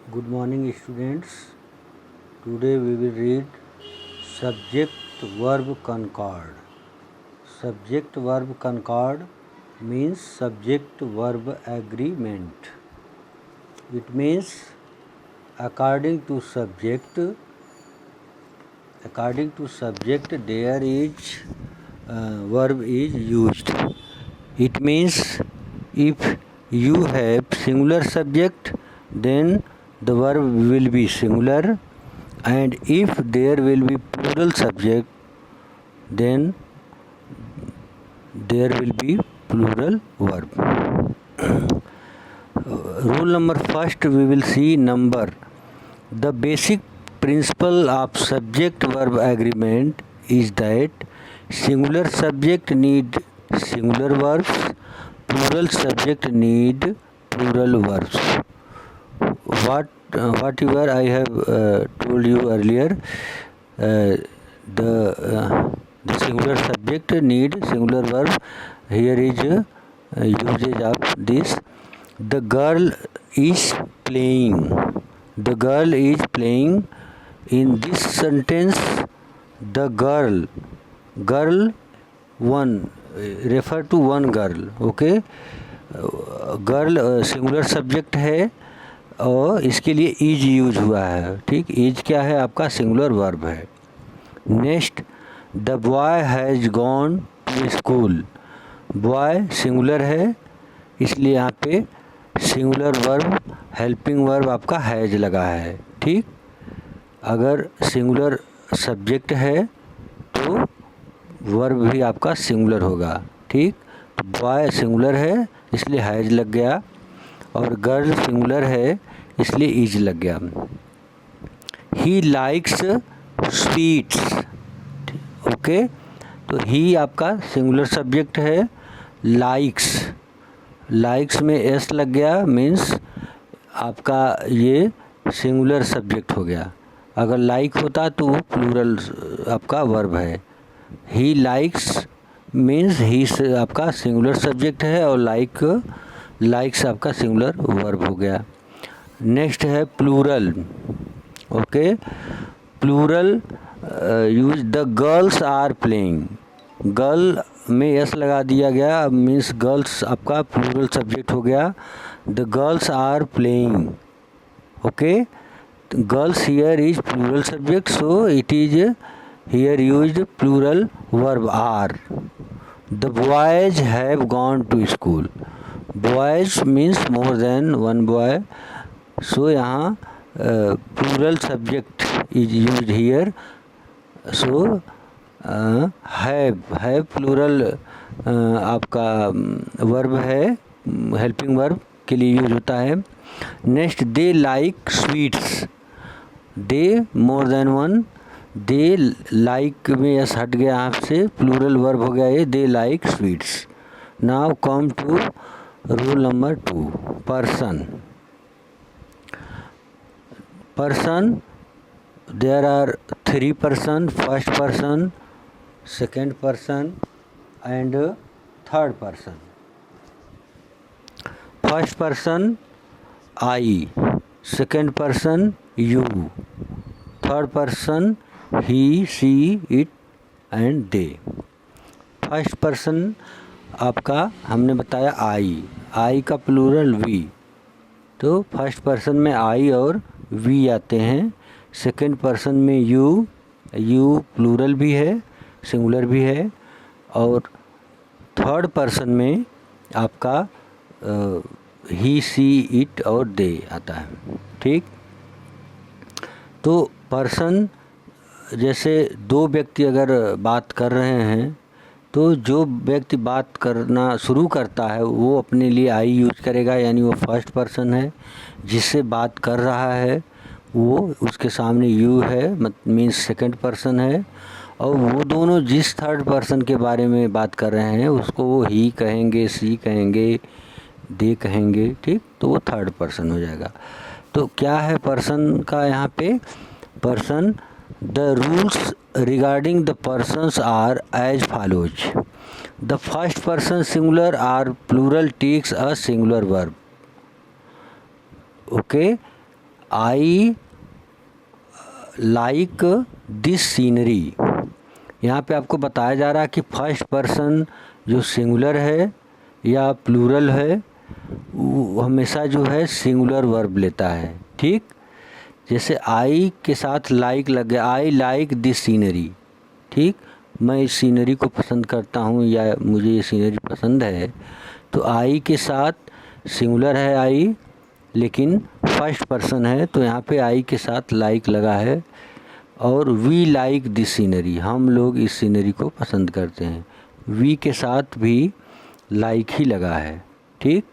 Good morning, students. Today we will read subject verb concord. Subject verb concord means subject verb agreement. It means according to subject there is verb is used. It means if you have singular subject, then the verb will be singular, and if there will be plural subject, then there will be plural verb. Rule number first, we will see number. The basic principle of subject verb agreement is that singular subject need singular verbs, plural subject need plural verbs. Whatever I have told you earlier, the singular subject need singular verb. Here is usage of this. The girl is playing. The girl is playing. In this sentence, the girl one refer to one girl. Okay, girl singular subject है और इसके लिए is use हुआ है. ठीक, is क्या है? आपका सिंगुलर वर्ब है. Next, the boy has gone to school. Boy singular है, इसलिए यहाँ पे सिंगुलर वर्ब हेल्पिंग वर्ब आपका हैज़ लगा है. ठीक, अगर सिंगुलर सब्जेक्ट है तो वर्ब भी आपका सिंगुलर होगा. ठीक, बॉय सिंगुलर है इसलिए हैज़ लग गया, और गर्ल सिंगुलर है इसलिए इज लग गया. He likes sweets. ओके, तो ही आपका सिंगुलर सब्जेक्ट है. लाइक्स में एस लग गया, मीन्स आपका ये सिंगुलर सब्जेक्ट हो गया. अगर लाइक होता तो वो प्लूरल आपका वर्ब है. ही लाइक्स मीन्स ही आपका सिंगुलर सब्जेक्ट है और लाइक्स आपका सिंगुलर वर्ब हो गया. नेक्स्ट है plural. Okay, plural use the girls are playing. Girl में एस लगा दिया गया, मीन्स गर्ल्स आपका प्लूरल सब्जेक्ट हो गया. The girls are playing. Okay, girls here is plural subject, so it is here used plural verb are. The boys have gone to school. Boys means more than one boy, so यहाँ plural subject is used here. So have plural आपका verb है, helping verb के लिए use होता है. Next, they like sweets. They more than one, they like में S हट गया यहाँ से, प्लूरल वर्ब हो गया ये. They like sweets. Now come to rule number 2, person. Person, there are 3 person. First person, second person and third person. First person I, second person you, third person he, she, it and they. First person आपका हमने बताया I का plural we, तो first person में आई और we आते हैं. Second person में यू प्लूरल भी है, सिंगुलर भी है, और थर्ड पर्सन में आपका ही, सी, इट और दे आता है. ठीक, तो पर्सन जैसे दो व्यक्ति अगर बात कर रहे हैं तो जो व्यक्ति बात करना शुरू करता है वो अपने लिए आई यूज करेगा, यानी वो फर्स्ट पर्सन है. जिससे बात कर रहा है वो उसके सामने यू है, मीन्स सेकंड पर्सन है, और वो दोनों जिस थर्ड पर्सन के बारे में बात कर रहे हैं उसको वो ही कहेंगे, सी कहेंगे, दे कहेंगे. ठीक, तो वो थर्ड पर्सन हो जाएगा. तो क्या है पर्सन का यहाँ पे? Person, the rules regarding the persons are as follows. The first person singular or plural takes a singular verb. Okay, I like this scenery. यहाँ पे आपको बताया जा रहा है कि फर्स्ट पर्सन जो सिंगुलर है या प्लूरल है वो हमेशा जो है सिंगुलर वर्ब लेता है। ठीक, जैसे आई के साथ लाइक लग गया, आई लाइक दिस सीनरी। ठीक, मैं इस सीनरी को पसंद करता हूँ या मुझे ये सीनरी पसंद है, तो आई के साथ सिंगुलर है आई, लेकिन फर्स्ट पर्सन है तो यहाँ पे आई के साथ लाइक लगा है। और वी लाइक दिस सीनरी, हम लोग इस सीनरी को पसंद करते हैं, वी के साथ भी लाइक ही लगा है। ठीक,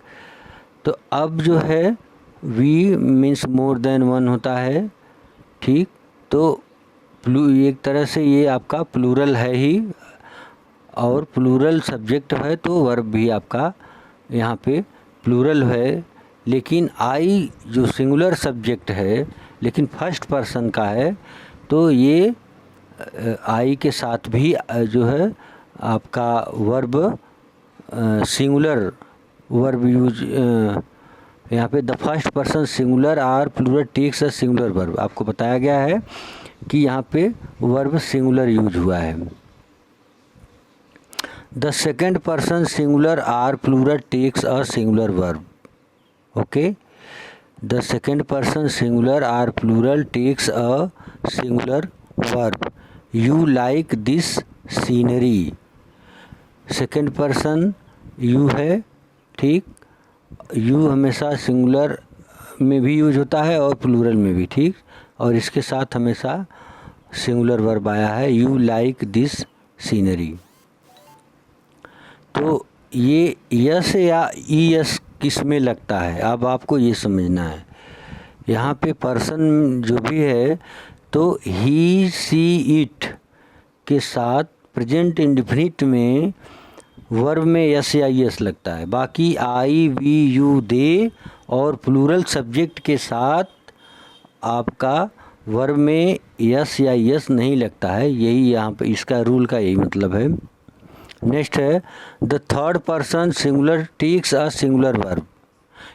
तो अब जो है we means more than one होता है। ठीक, तो एक तरह से ये आपका प्लूरल है ही, और प्लूरल सब्जेक्ट है तो वर्ब भी आपका यहाँ पे प्लूरल है। लेकिन आई जो सिंगुलर सब्जेक्ट है लेकिन फर्स्ट पर्सन का है, तो ये आई के साथ भी जो है आपका वर्ब सिंगुलर वर्ब यूज यहाँ पे the first person singular or plural takes a singular verb. आपको बताया गया है कि यहाँ पे वर्ब सिंगुलर यूज हुआ है। The second person singular or plural takes a singular verb. Okay, the second person singular or plural takes a singular verb. You like this scenery, second person you है। ठीक, you हमेशा singular में भी use होता है और plural में भी। ठीक, और इसके साथ हमेशा सिंगुलर वर्ब आया है, यू लाइक दिस सीनरी। तो ये यस या ई एस किस में लगता है, अब आपको ये समझना है। यहाँ पे पर्सन जो भी है तो ही सी इट के साथ प्रेजेंट इंडेफिनिट में वर्ब में यस या यस लगता है। बाकी आई वी यू दे और प्लूरल सब्जेक्ट के साथ आपका वर्ब में यस या यस नहीं लगता है। यही यहाँ पे इसका रूल का यही मतलब है। नेक्स्ट है the third person singular takes a singular verb.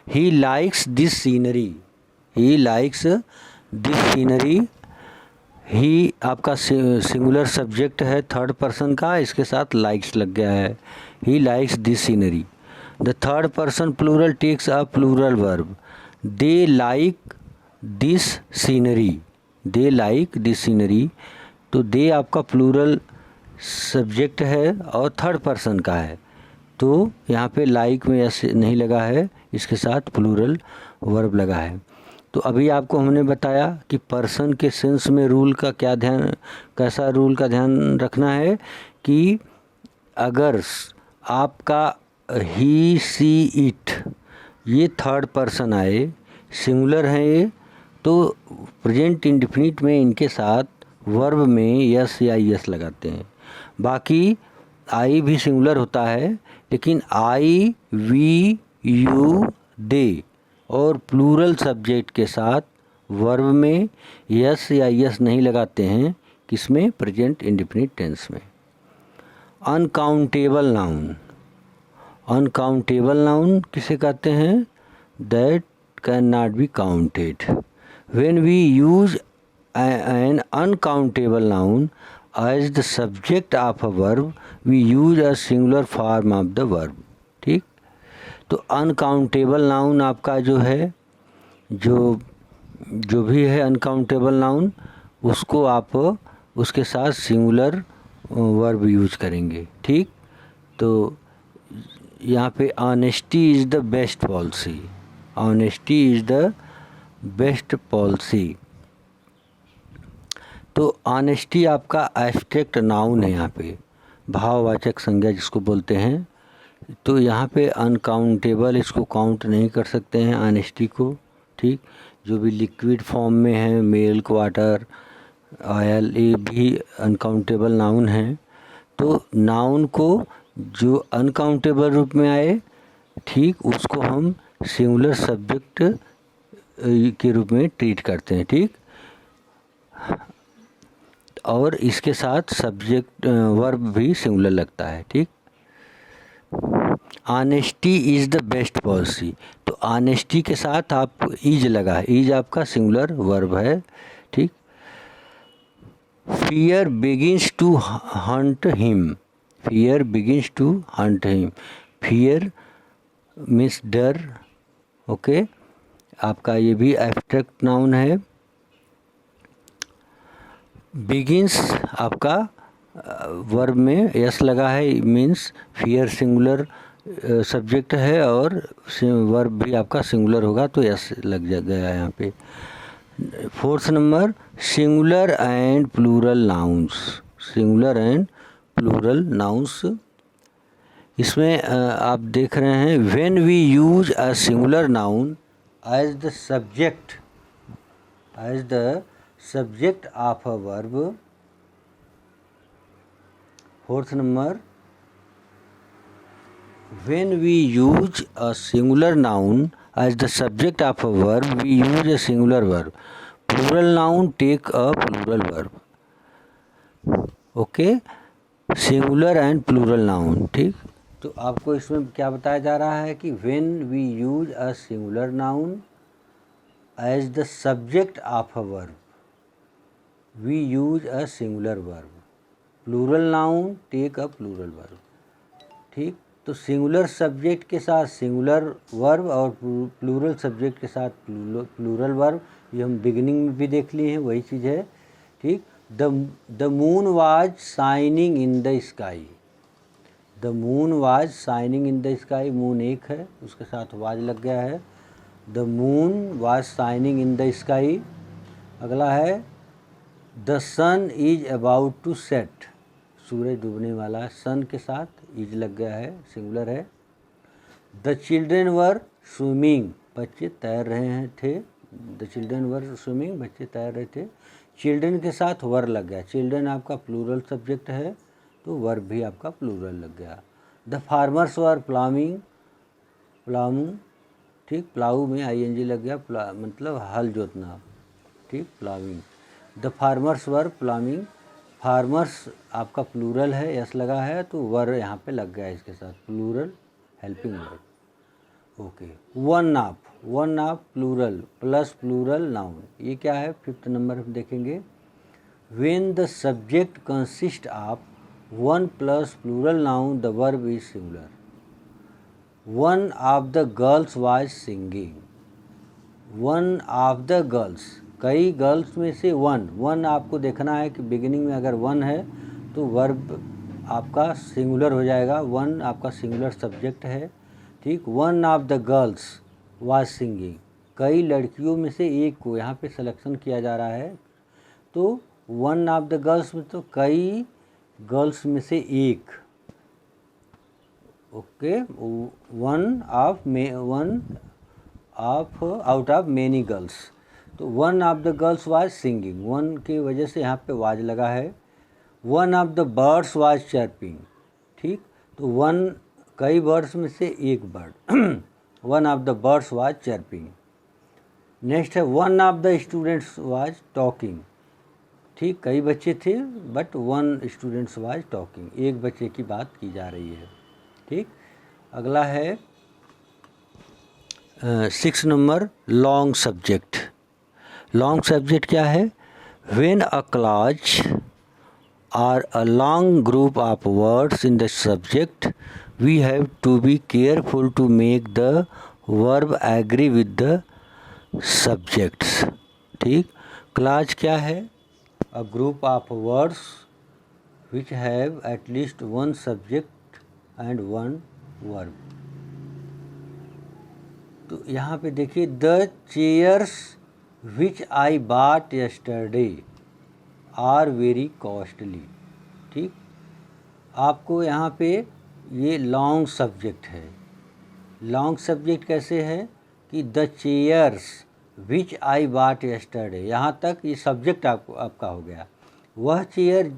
He likes this scenery, he likes this scenery. He आपका सिंगुलर सब्जेक्ट है थर्ड पर्सन का, इसके साथ लाइक्स लग गया है, he likes this scenery. The third person plural takes a plural verb. They like this scenery, they like this scenery. तो they आपका प्लूरल सब्जेक्ट है और थर्ड पर्सन का है, तो यहाँ पे लाइक में ऐसे नहीं लगा है, इसके साथ प्लूरल वर्ब लगा है। तो अभी आपको हमने बताया कि पर्सन के सेंस में रूल का क्या ध्यान, कैसा रूल का ध्यान रखना है कि अगर आपका ही सी इट ये थर्ड पर्सन आए, सिंगुलर है ये, तो प्रेजेंट इंडेफिनिट में इनके साथ वर्ब में यस या यस लगाते हैं। बाकी आई भी सिंगुलर होता है, लेकिन आई वी यू दे और प्लूरल सब्जेक्ट के साथ वर्ब में यस या यस नहीं लगाते हैं, किसमें, प्रेजेंट इंडेफिनिट टेंस में। अनकाउंटेबल नाउन, अनकाउंटेबल नाउन किसे कहते हैं, that can not be counted. When we use an uncountable noun as the subject of a verb we use a singular form of the verb. ठीक, तो uncountable noun आपका जो है, जो भी है अनकाउंटेबल नाउन, उसको आप उसके साथ सिंगुलर वर्ब यूज करेंगे। ठीक, तो यहाँ पे honesty is the best policy, honesty is the best policy. तो ऑनेस्टी आपका एब्स्ट्रैक्ट नाउन है, यहाँ पे भाववाचक संज्ञा जिसको बोलते हैं। तो यहाँ पे अनकाउंटेबल, इसको काउंट नहीं कर सकते हैं ऑनेस्टी को। ठीक, जो भी लिक्विड फॉर्म में है, मिल्क, वाटर, ऑयल, ये भी अनकाउंटेबल नाउन है। तो नाउन को जो अनकाउंटेबल रूप में आए, ठीक, उसको हम सिंगुलर सब्जेक्ट के रूप में ट्रीट करते हैं। ठीक, और इसके साथ सब्जेक्ट वर्ब भी सिंगुलर लगता है। ठीक, honesty is the best policy. तो ऑनेस्टी के साथ आप इज लगा है, इज आपका सिंगुलर वर्ब है, ठीक। Fear begins to hunt him, fear begins to hunt him, fear means डर, ओके। आपका ये भी एब्स्ट्रैक्ट नाउन है। बिगिंस आपका वर्ब में यस लगा है, मीन्स फियर सिंगुलर सब्जेक्ट है और वर्ब भी आपका सिंगुलर होगा तो यस लग गया है यहाँ पे। Fourth number, singular and plural nouns, singular and plural nouns. इसमें आप देख रहे हैं, when we use a singular noun as the subject, as the subject of a verb. Fourth number, when we use a singular noun as the subject of a verb, we use a singular verb. Plural noun take a plural verb. Okay, singular and plural noun, ठीक। तो आपको इसमें क्या बताया जा रहा है कि when we use a singular noun as the subject of a verb, we use a singular verb. Plural noun take a plural verb, ठीक। तो सिंगुलर सब्जेक्ट के साथ सिंगुलर वर्ब और प्लूरल सब्जेक्ट के साथ प्लूरल वर्ब, ये हम beginning में भी देख लिए हैं, वही चीज़ है, ठीक। The moon was shining in the sky, the moon was shining in the sky, moon एक है उसके साथ वाज लग गया है, the moon was shining in the sky. अगला है, the sun is about to set, सूरज डूबने वाला है, सन के साथ इज लग गया है, सिंगुलर है। द चिल्ड्रेन वर स्विमिंग, बच्चे तैर रहे हैं थे, द चिल्ड्रेन वर स्विमिंग, बच्चे तैर रहे थे। चिल्ड्रेन के साथ वर लग गया, चिल्ड्रेन आपका प्लूरल सब्जेक्ट है तो वर्ब भी आपका प्लूरल लग गया। The farmers were ploughing, plough, ठीक, प्लाऊ में आईएनजी लग गया, मतलब हल जोतना, ठीक, ploughing. The farmers were ploughing, farmers आपका प्लूरल है, यस लगा है तो वर यहाँ पे लग गया है इसके साथ, plural helping verb, okay. One of, one of plural plus plural noun, ये क्या है, फिफ्थ नंबर हम देखेंगे। When the subject consist of one plus plural noun the verb is singular. One of the girls was singing, one of the girls, कई girls में से one, one आपको देखना है कि बिगिनिंग में अगर वन है तो वर्ब आपका सिंगुलर हो जाएगा, वन आपका सिंगुलर सब्जेक्ट है, ठीक। One of the girls was singing, कई लड़कियों में से एक को यहाँ पे सिलेक्शन किया जा रहा है, तो वन ऑफ द गर्ल्स में तो कई गर्ल्स में से एक, okay. One of out of many girls, तो one of the girls was singing, one की वजह से यहाँ पे वाज लगा है। One of the birds was chirping, ठीक, तो वन कई बर्ड्स में से एक bird, one of the birds was chirping. Next है, one of the students was talking, ठीक, कई बच्चे थे but one students was talking, एक बच्चे की बात की जा रही है, ठीक। अगला है six number, long subject. Long subject क्या है, व्हेन अ क्लॉज और a long group of words in the subject we have to be careful to make the verb agree with the subjects, ठीक। क्लॉज क्या है, a group of words which have at least one subject and one verb. तो यहाँ पे देखिए, the chairs which I bought yesterday are very costly, ठीक। आपको यहाँ पे ये लॉन्ग सब्जेक्ट है, लॉन्ग सब्जेक्ट कैसे है कि the chairs which I bought yesterday, यहाँ तक ये सब्जेक्ट आपका हो गया। वह चेयर,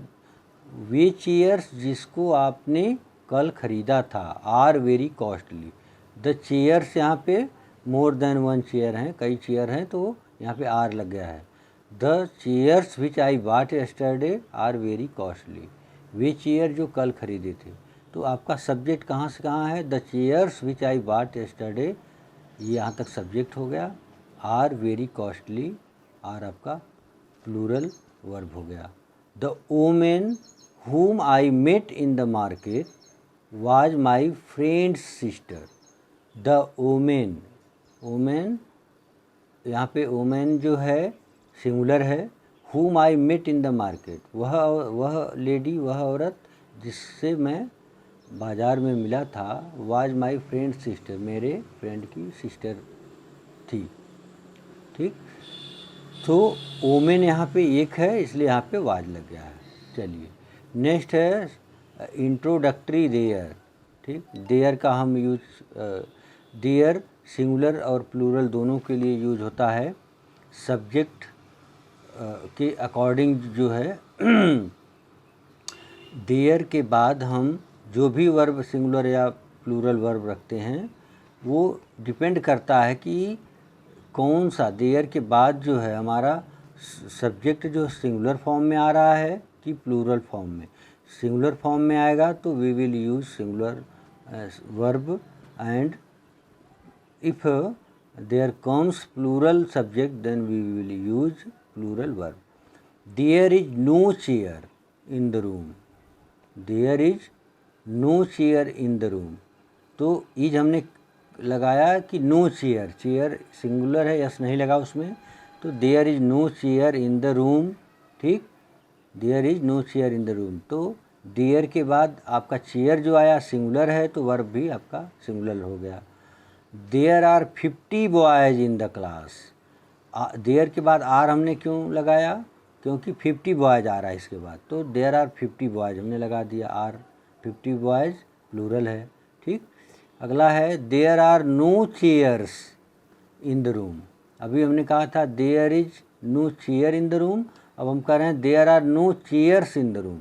वे चेयर्स जिसको आपने कल ख़रीदा था, are very costly. The chairs यहाँ पे मोर देन वन चेयर हैं, कई चेयर हैं तो यहाँ पे आर लग गया है। The chairs which I bought yesterday are very costly, वे चेयर जो कल खरीदे थे। तो आपका सब्जेक्ट कहाँ से कहाँ है, the chairs which I bought yesterday, ये यहाँ तक सब्जेक्ट हो गया। आर वेरी कॉस्टली, आर आपका प्लूरल वर्ब हो गया। The women whom I met in the market was my friend's sister. The woman, woman यहाँ पे woman जो है सिंगुलर है, whom I met in the market, वह लेडी, वह औरत जिससे मैं बाज़ार में मिला था, was my friend's sister, मेरे फ्रेंड की सिस्टर थी। ठीक, तो woman यहाँ पे एक है इसलिए यहाँ पे was लग गया है। चलिए नेक्स्ट है इंट्रोडक्टरी देयर। ठीक, देयर का हम यूज, देयर सिंगुलर और प्लूरल दोनों के लिए यूज होता है। सब्जेक्ट के अकॉर्डिंग जो है देयर के बाद हम जो भी वर्ब सिंगुलर या प्लूरल वर्ब रखते हैं वो डिपेंड करता है कि कौन सा, देयर के बाद जो है हमारा सब्जेक्ट जो सिंगुलर फॉर्म में आ रहा है कि प्लूरल फॉर्म में। सिंगुलर फॉर्म में आएगा तो we will use singular verb, and if there comes plural subject then we will use plural verb. There is no chair in the room, there is no chair in the room, तो is हमने लगाया कि no chair, chair singular है, S नहीं लगा उसमें, तो there is no chair in the room. ठीक, there is no chair in the room, तो देयर के बाद आपका चेयर जो आया सिंगुलर है तो वर्ब भी आपका सिंगुलर हो गया। There are 50 boys in the class, there के बाद आर हमने क्यों लगाया, क्योंकि 50 बॉयज आ रहा है इसके बाद, तो देयर आर 50 बॉयज हमने लगा दिया, आर 50 बॉयज प्लूरल है। ठीक, अगला है there are no chairs in the room, अभी हमने कहा था there is no chair in the room, अब हम कह रहे हैं there are no chairs in the room.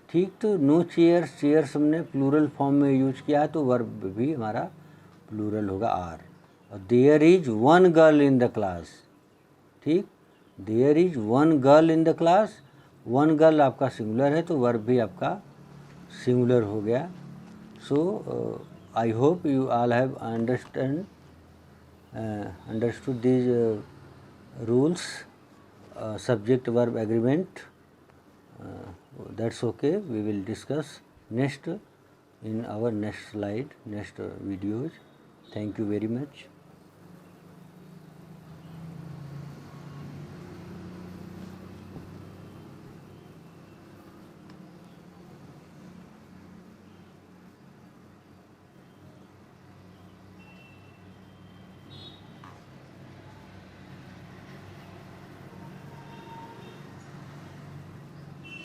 ठीक, तो नो चेयर्स, चेयर्स हमने प्लूरल फॉर्म में यूज किया है तो वर्ब भी हमारा प्लूरल होगा आर। और there is one girl in the class, ठीक, there is one girl in the class, one girl आपका सिंगुलर है तो वर्ब भी आपका सिंगुलर हो गया। So I hope you all have understood these rules, subject verb agreement. That's okay, we will discuss next in our next slide, next videos. Thank you very much.